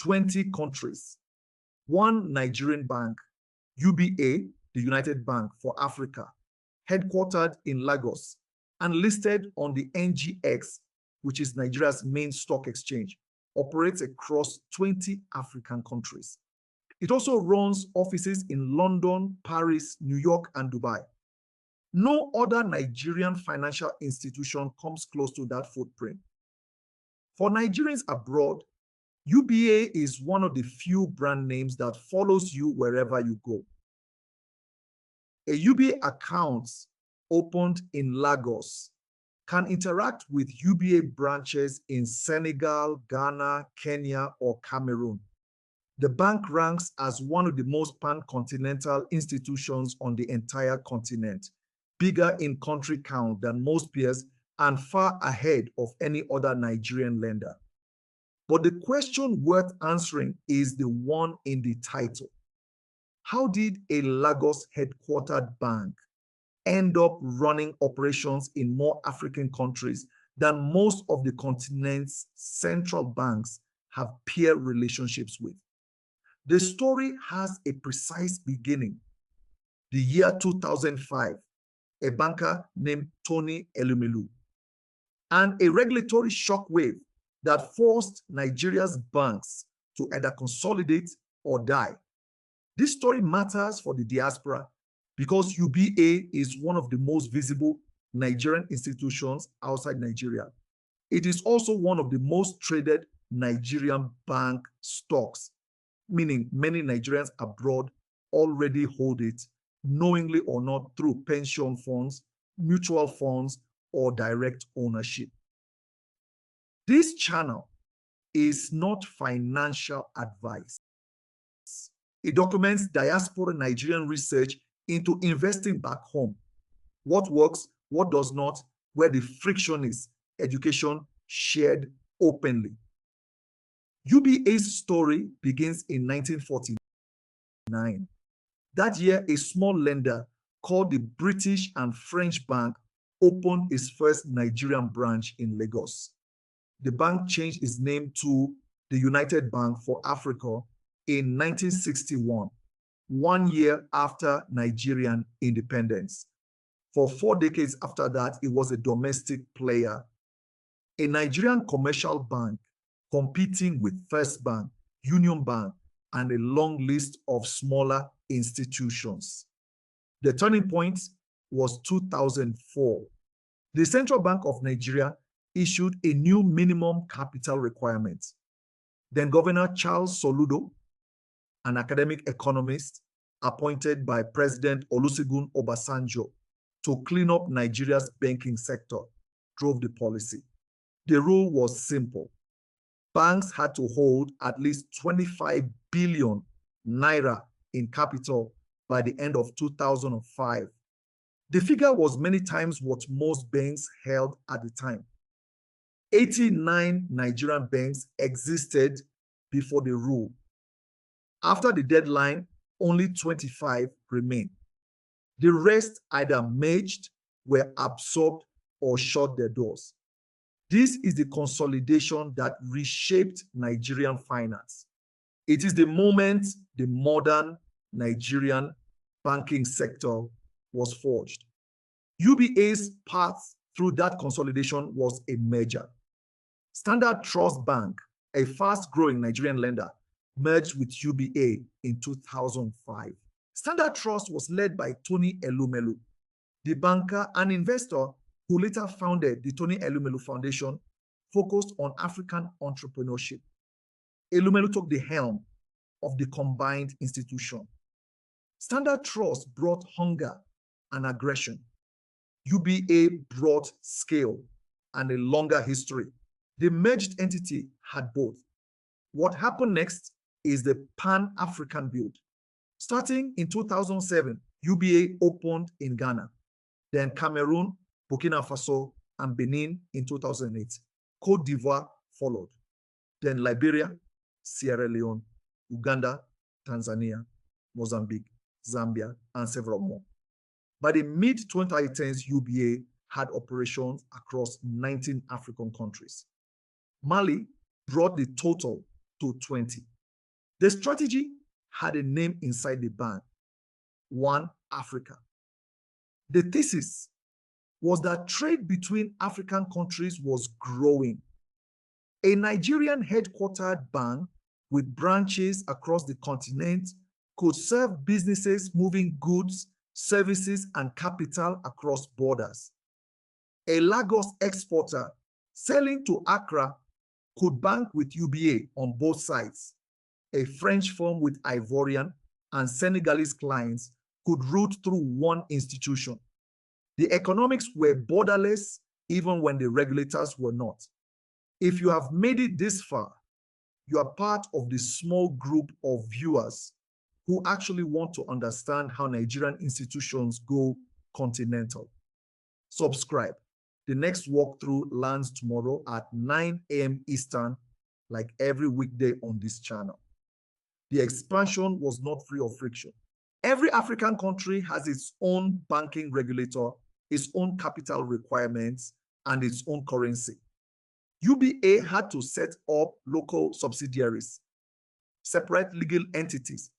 20 countries, one Nigerian bank, UBA, the United Bank for Africa, headquartered in Lagos and listed on the NGX, which is Nigeria's main stock exchange, operates across 20 African countries. It also runs offices in London, Paris, New York, and Dubai. No other Nigerian financial institution comes close to that footprint. For Nigerians abroad, UBA is one of the few brand names that follows you wherever you go. A UBA account opened in Lagos can interact with UBA branches in Senegal, Ghana, Kenya, or Cameroon. The bank ranks as one of the most pan-continental institutions on the entire continent, bigger in country count than most peers and far ahead of any other Nigerian lender. But the question worth answering is the one in the title. How did a Lagos-headquartered bank end up running operations in more African countries than most of the continent's central banks have peer relationships with? The story has a precise beginning. The year 2005, a banker named Tony Elumelu, and a regulatory shockwave that forced Nigeria's banks to either consolidate or die. This story matters for the diaspora because UBA is one of the most visible Nigerian institutions outside Nigeria. It is also one of the most traded Nigerian bank stocks, meaning many Nigerians abroad already hold it, knowingly or not, through pension funds, mutual funds, or direct ownership. This channel is not financial advice. It documents diaspora Nigerian research into investing back home. What works, what does not, where the friction is, education shared openly. UBA's story begins in 1949. That year, a small lender called the British and French Bank opened its first Nigerian branch in Lagos. The bank changed its name to the United Bank for Africa in 1961, 1 year after Nigerian independence. For 4 decades after that, it was a domestic player, a Nigerian commercial bank competing with First Bank, Union Bank, and a long list of smaller institutions. The turning point was 2004. The Central Bank of Nigeria issued a new minimum capital requirement. Then Governor Charles Soludo, an academic economist appointed by President Olusegun Obasanjo to clean up Nigeria's banking sector, drove the policy. The rule was simple. Banks had to hold at least 25 billion Naira in capital by the end of 2005. The figure was many times what most banks held at the time. 89 Nigerian banks existed before the rule. After the deadline, only 25 remained. The rest either merged, were absorbed, or shut their doors. This is the consolidation that reshaped Nigerian finance. It is the moment the modern Nigerian banking sector was forged. UBA's path through that consolidation was a merger. Standard Trust Bank, a fast-growing Nigerian lender, merged with UBA in 2005. Standard Trust was led by Tony Elumelu, the banker and investor who later founded the Tony Elumelu Foundation, focused on African entrepreneurship. Elumelu took the helm of the combined institution. Standard Trust brought hunger and aggression. UBA brought scale and a longer history. The merged entity had both. What happened next is the Pan-African build. Starting in 2007, UBA opened in Ghana, then Cameroon, Burkina Faso, and Benin in 2008. Côte d'Ivoire followed, then Liberia, Sierra Leone, Uganda, Tanzania, Mozambique, Zambia, and several more. By the mid-2010s, UBA had operations across 19 African countries. Mali brought the total to 20. The strategy had a name inside the bank: One Africa. The thesis was that trade between African countries was growing. A Nigerian headquartered bank with branches across the continent could serve businesses moving goods, services, and capital across borders. A Lagos exporter selling to Accra could bank with UBA on both sides. A French firm with Ivorian and Senegalese clients could route through one institution. The economics were borderless even when the regulators were not. If you have made it this far, you are part of the small group of viewers who actually want to understand how Nigerian institutions go continental. Subscribe. The next walkthrough lands tomorrow at 9 a.m. Eastern, like every weekday on this channel. The expansion was not free of friction. Every African country has its own banking regulator, its own capital requirements, and its own currency. UBA had to set up local subsidiaries, separate legal entities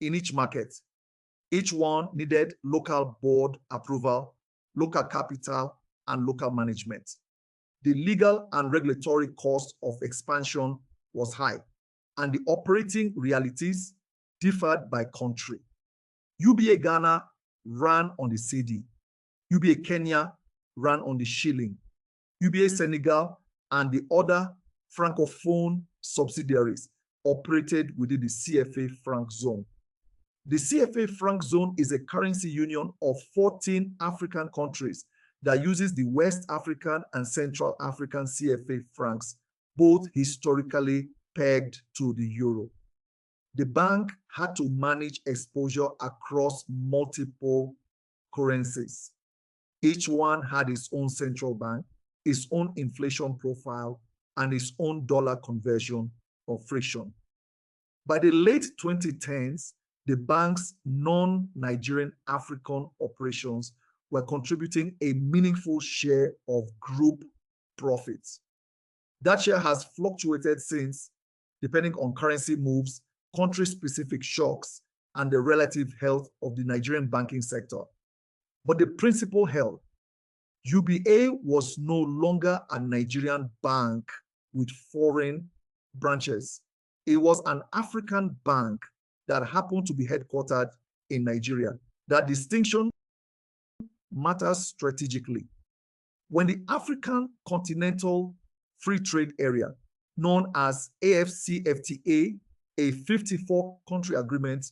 in each market. Each one needed local board approval, local capital, and local management. The legal and regulatory cost of expansion was high, and the operating realities differed by country. UBA Ghana ran on the cedi. UBA Kenya ran on the shilling. UBA Senegal and the other Francophone subsidiaries operated within the CFA franc zone. The CFA franc zone is a currency union of 14 African countries that uses the West African and Central African CFA francs, both historically pegged to the euro. The bank had to manage exposure across multiple currencies. Each one had its own central bank, its own inflation profile, and its own dollar conversion or friction. By the late 2010s, the bank's non-Nigerian African operations were contributing a meaningful share of group profits. That share has fluctuated since, depending on currency moves, country-specific shocks, and the relative health of the Nigerian banking sector. But the principle held. UBA was no longer a Nigerian bank with foreign branches. It was an African bank that happened to be headquartered in Nigeria. That distinction matters strategically. When the African Continental Free Trade Area, known as AFCFTA, a 54-country agreement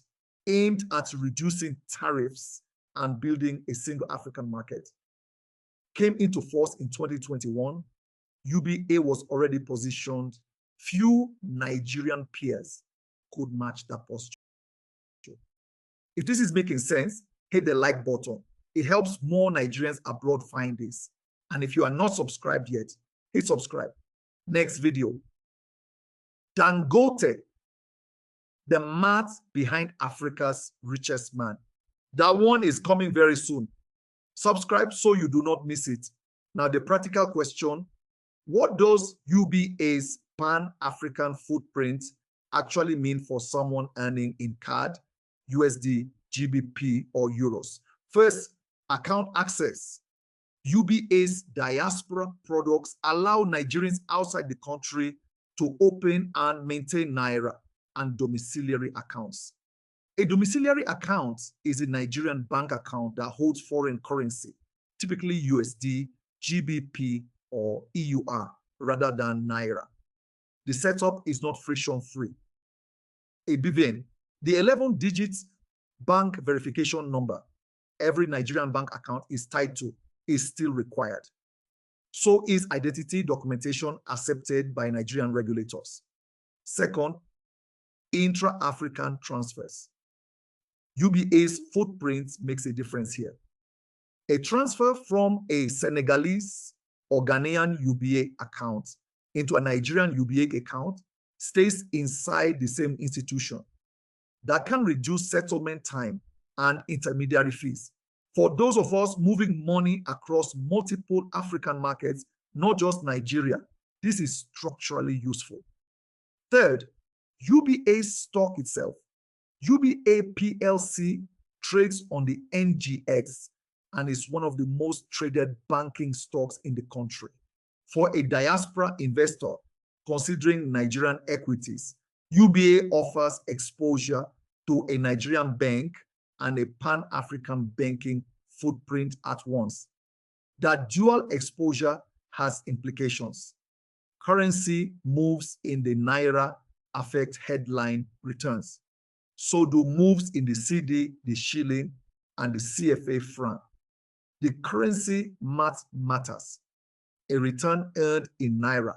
aimed at reducing tariffs and building a single African market, came into force in 2021, UBA was already positioned. Few Nigerian peers could match that posture. If this is making sense, hit the like button. It helps more Nigerians abroad find this. And if you are not subscribed yet, hit subscribe. Next video. Dangote, the math behind Africa's richest man. That one is coming very soon. Subscribe so you do not miss it. Now, the practical question: what does UBA's Pan-African footprint actually mean for someone earning in CAD, USD, GBP, or euros? First, account access. UBA's diaspora products allow Nigerians outside the country to open and maintain Naira and domiciliary accounts. A domiciliary account is a Nigerian bank account that holds foreign currency, typically USD, GBP, or EUR, rather than Naira. The setup is not friction-free. A BVN, the 11-digit bank verification number every Nigerian bank account is tied to, is still required. So is identity documentation accepted by Nigerian regulators. Second, intra-African transfers. UBA's footprint makes a difference here. A transfer from a Senegalese or Ghanaian UBA account into a Nigerian UBA account stays inside the same institution. That can reduce settlement time and intermediary fees. For those of us moving money across multiple African markets, not just Nigeria, this is structurally useful. Third, UBA stock itself, UBA PLC trades on the NGX and is one of the most traded banking stocks in the country. For a diaspora investor considering Nigerian equities, UBA offers exposure to a Nigerian bank and a Pan-African banking footprint at once. That dual exposure has implications. Currency moves in the Naira affect headline returns. So do moves in the cedi, the shilling, and the CFA franc. The currency matters. A return earned in Naira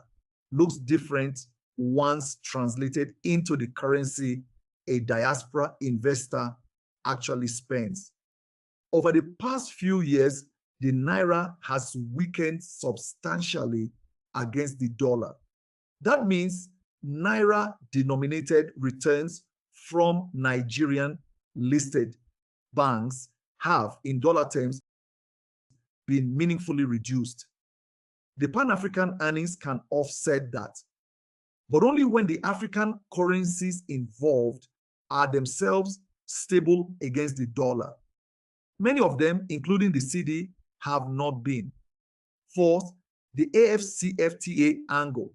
looks different once translated into the currency a diaspora investor actually spends. Over the past few years, the Naira has weakened substantially against the dollar. That means Naira-denominated returns from Nigerian listed banks have, in dollar terms, been meaningfully reduced. The Pan-African earnings can offset that, but only when the African currencies involved are themselves stable against the dollar. Many of them, including the cedi, have not been. Fourth, the AFCFTA angle.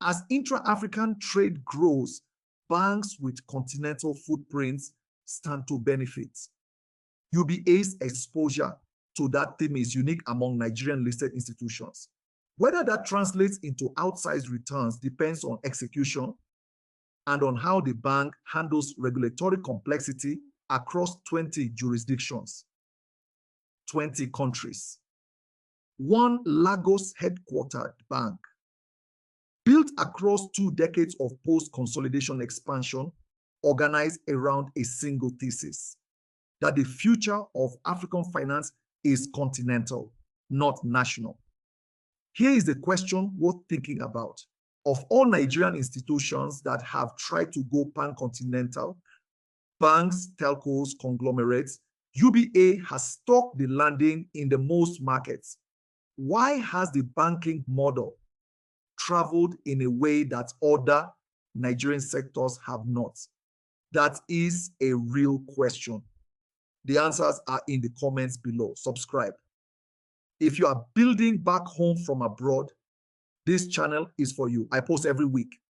As intra-African trade grows, banks with continental footprints stand to benefit. UBA's exposure to that theme is unique among Nigerian listed institutions. Whether that translates into outsized returns depends on execution and on how the bank handles regulatory complexity across 20 jurisdictions, 20 countries. One Lagos-headquartered bank, built across 2 decades of post-consolidation expansion, organized around a single thesis, that the future of African finance is continental, not national. Here is the question worth thinking about. Of all Nigerian institutions that have tried to go pan-continental, banks, telcos, conglomerates, UBA has stuck the landing in the most markets. Why has the banking model traveled in a way that other Nigerian sectors have not? That is a real question. The answers are in the comments below. Subscribe. If you are building back home from abroad, this channel is for you. I post every week.